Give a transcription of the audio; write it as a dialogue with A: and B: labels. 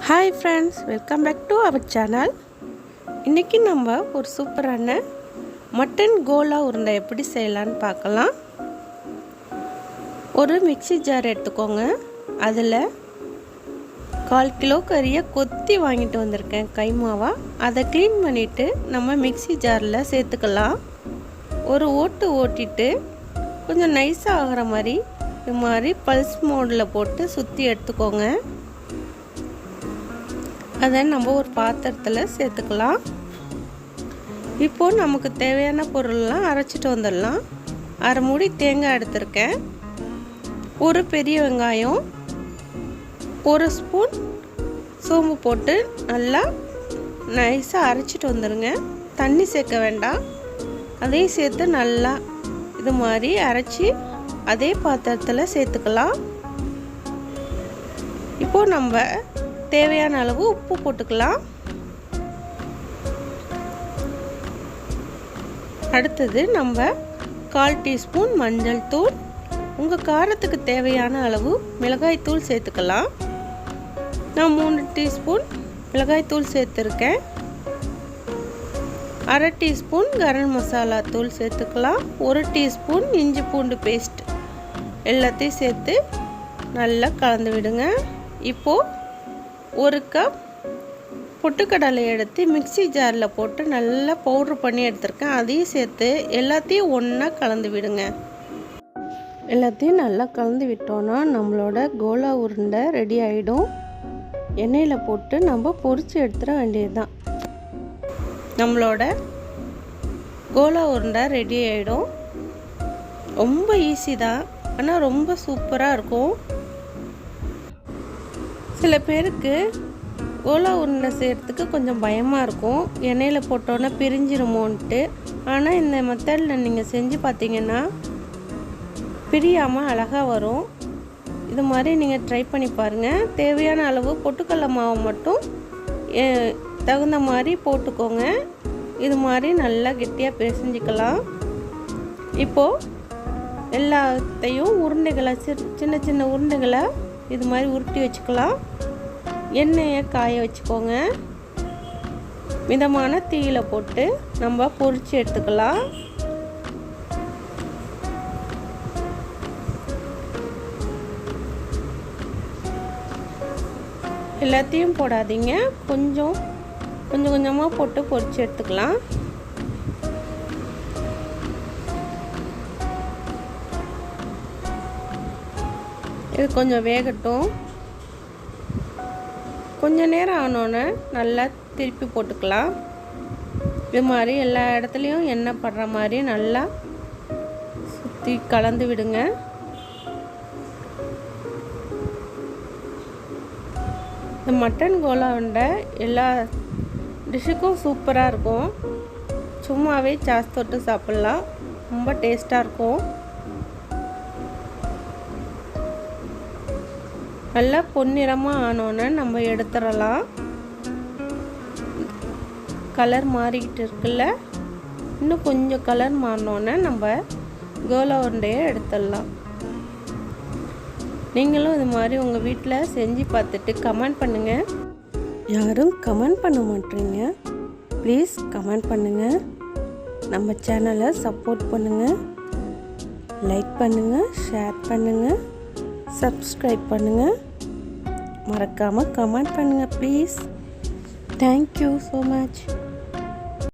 A: Hi friends, welcome back to our channel. இன்னைக்கு நம்ம ஒரு சூப்பரான மட்டன் கோலா உருண்டை எப்படி செய்யலாம்னு பார்க்கலாம். ஒரு மிக்ஸி ஜார் எடுத்துக்கோங்க. அதில் 1/4 கிலோ கறியை கொத்தி வாங்கிட்டு வந்திருக்கேன் கைமாவா. அதை க்ளீன் பண்ணிவிட்டு நம்ம மிக்ஸி ஜாரில் சேர்த்துக்கலாம். ஒரு ஓட்டு ஓட்டிட்டு கொஞ்சம் நைஸாக ஆகிற மாதிரி இது மாதிரி பல்ஸ் மோடில் போட்டு சுற்றி எடுத்துக்கோங்க. அதை நம்ம ஒரு பாத்திரத்தில் சேர்த்துக்கலாம். இப்போது நமக்கு தேவையான பொருள்லாம் அரைச்சிட்டு வந்துடலாம். 1/2 மூடி தேங்காய் எடுத்திருக்கேன், ஒரு பெரிய வெங்காயம், 1 ஸ்பூன் சோம்பு போட்டு நல்லா நைஸாக அரைச்சிட்டு வந்துடுங்க. தண்ணி சேர்க்க வேண்டாம். அதையும் சேர்த்து நல்லா இது மாதிரி அரைச்சி அதே பாத்திரத்தில் சேர்த்துக்கலாம். இப்போது நம்ம தேவையான அளவு உப்பு போட்டுக்கலாம். அடுத்தது நம்ம 1/4 டீஸ்பூன் மஞ்சள் தூள், உங்கள் காரத்துக்கு தேவையான அளவு மிளகாய் தூள் சேர்த்துக்கலாம். நான் 3 டீஸ்பூன் மிளகாய் தூள் சேர்த்துருக்கேன். 1/2 டீஸ்பூன் கரம் மசாலா தூள் சேர்த்துக்கலாம். 1 டீஸ்பூன் இஞ்சி பூண்டு பேஸ்ட் எல்லாத்தையும் சேர்த்து நல்லா கலந்து விடுங்க. இப்போது 1 கப் பொட்டுக்கடலை எடுத்து மிக்ஸி ஜாரில் போட்டு நல்லா பவுட்ரு பண்ணி எடுத்துருக்கேன். அதையும் சேர்த்து எல்லாத்தையும் ஒன்றா கலந்து விடுங்க. எல்லாத்தையும் நல்லா கலந்து விட்டோன்னா நம்மளோட கோலா உருண்டை ரெடி ஆகிடும். எண்ணெயில் போட்டு நம்ம பொரித்து எடுத்துட வேண்டியது தான். நம்மளோட கோலா உருண்டை ரெடி ஆகிடும். ரொம்ப ஈஸி தான், ஆனால் ரொம்ப சூப்பராக இருக்கும். சில பேருக்கு கோலா உருண்டை செய்கிறதுக்கு கொஞ்சம் பயமாக இருக்கும், எண்ணெயில் போட்டோன்னே பிரிஞ்சிருமோன்ட்டு. ஆனால் இந்த மெத்தடில் நீங்கள் செஞ்சு பார்த்தீங்கன்னா பிரியாமல் அழகாக வரும். இது மாதிரி நீங்கள் ட்ரை பண்ணி பாருங்கள். தேவையான அளவு பொட்டுக்கடலை மாவு மட்டும் தகுந்த மாதிரி போட்டுக்கோங்க. இது மாதிரி நல்லா கெட்டியாக பிசைஞ்சிக்கலாம். இப்போது எல்லாத்தையும் உருண்டைகளை சின்ன சின்ன உருண்டைகளை இது மாதிரி உருட்டி வச்சுக்கலாம். எண்ணெயை காய வச்சுக்கோங்க. மிதமான தீயில போட்டு நம்ம பொரிச்சு எடுத்துக்கலாம். எல்லாத்தையும் போடாதீங்க, கொஞ்சம் கொஞ்சமாக போட்டு பொரிச்சு எடுத்துக்கலாம். இது கொஞ்சம் வேகட்டும். கொஞ்சம் நேரம் ஆனோன்னே நல்லா திருப்பி போட்டுக்கலாம். இது மாதிரி எல்லா இடத்துலையும் எண்ணெய் படுற மாதிரி நல்லா சுற்றி கலந்து விடுங்க. இந்த மட்டன் கோலா உருண்டை எல்லா டிஷ்ஷுக்கும் சூப்பராக இருக்கும். சும்மாவே சாஸ் தொட்டு சாப்பிட்லாம், ரொம்ப டேஸ்ட்டாக இருக்கும். நல்லா பொன்னிறமாக ஆனோன்னு நம்ம எடுத்துடலாம். கலர் மாறிக்கிட்டு இருக்குல்ல, இன்னும் கொஞ்சம் கலர் மாறினோன்னே நம்ம கோலா உருண்டையை எடுத்துடலாம். நீங்களும் இது மாதிரி உங்கள் வீட்டில் செஞ்சு பார்த்துட்டு கமெண்ட் பண்ணுங்கள். யாரும் கமெண்ட் பண்ண மாட்டீங்க, ப்ளீஸ் கமெண்ட் பண்ணுங்கள். நம்ம சேனலை சப்போர்ட் பண்ணுங்கள், லைக் பண்ணுங்கள், ஷேர் பண்ணுங்கள், சப்ஸ்கிரைப் பண்ணுங்கள். மறக்காமல் கமெண்ட் பண்ணுங்கள் ப்ளீஸ். Thank you so much.